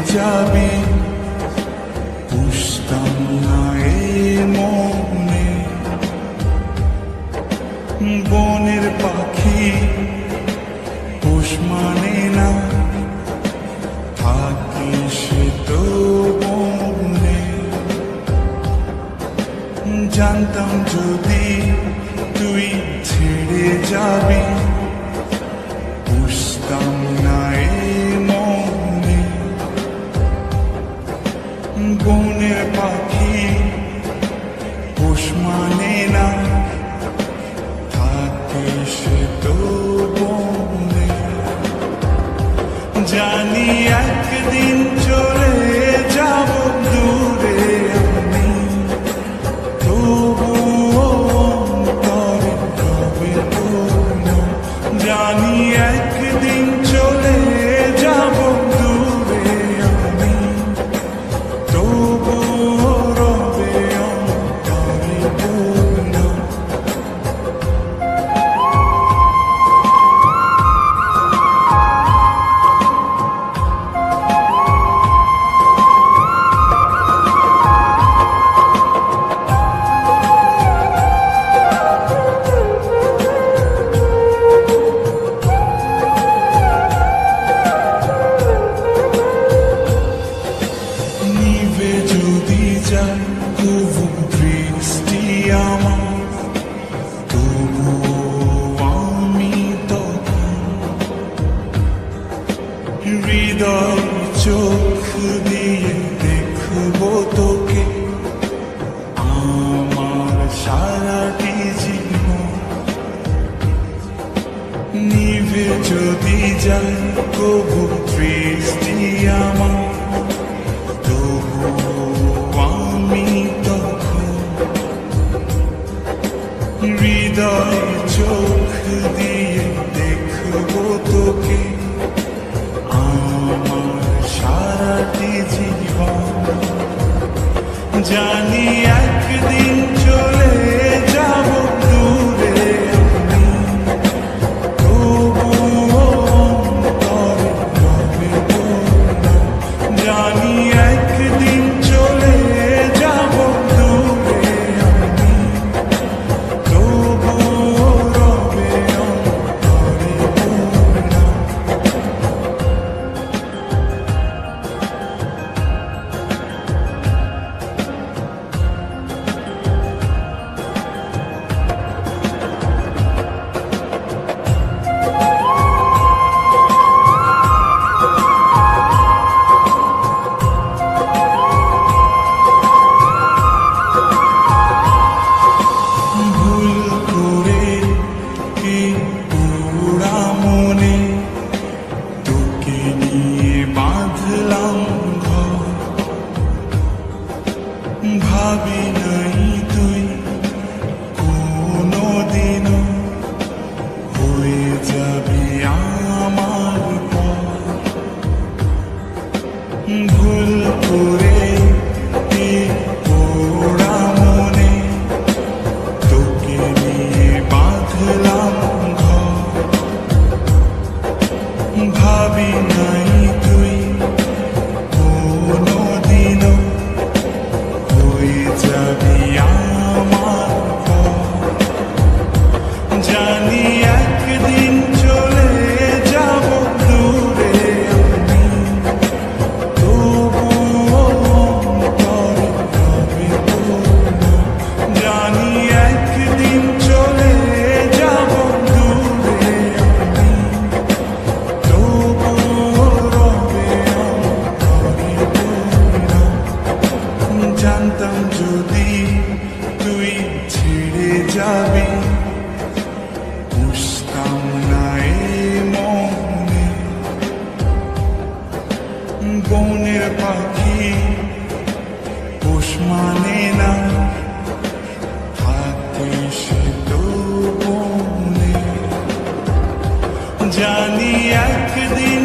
যাবি বুঝতাম না এ মনে বনের পাখি পোষ মানে না থাকি সে তো বনে জানতাম যদি তুই ছেড়ে যাবি বুঝতাম না এ মনে বনের পাখি পোষ মানে না থাকে সে তো বনে জানি একদিন চলে যাব দূরে আমি তবুও অন্তরে রবে পূর্ণ জানি একদিন চলে যাব দূরে আমি তবুও রবে অন্তরে পূর্ণ নিভে যদি যায় তবু দৃষ্টি আমার তবু আমি তখন হৃদয় চোখ দিয়ে দেখব তোকে আমার সারাটি জীবন নিভে যদি যায় তবু দৃষ্টি আমার আমি তখন হৃদয় চোখ দিয়ে দেখব তোকে আমার সারাটি জীবন জানি একদিন চলে যাব দূরে আমি তবুও অন্তরে রবে পূর্ণ জানি একদিন চলে যাব দূরে আমি তবুও রবে অন্তরে পূর্ণ ভুল করে কি পোড়া মনে তোকে নিয়ে বাঁধলাম ঘর ভাবি নাই তুই কোনোদিনও হয়ে যাবি আমার পর ভুল করে কি পোড়া মনে তোকে নিয়ে বাঁধলাম ঘর ভাবি নাই তুই কোনোদিনও হয়ে যাবি আমার পর জানি একদিন চলে যাব দূরে আমি তবুও অন্তরে রবে পূর্ণ জানি একদিন চলে যাব দূরে আমি তবুও রবে অন্তরে পূর্ণ জানতাম যদি তুই ছেড়ে যাবি বুঝতাম না এ মনে বনের পাখি পোষ মানে না থাকে সে তো বনে জানি একদিন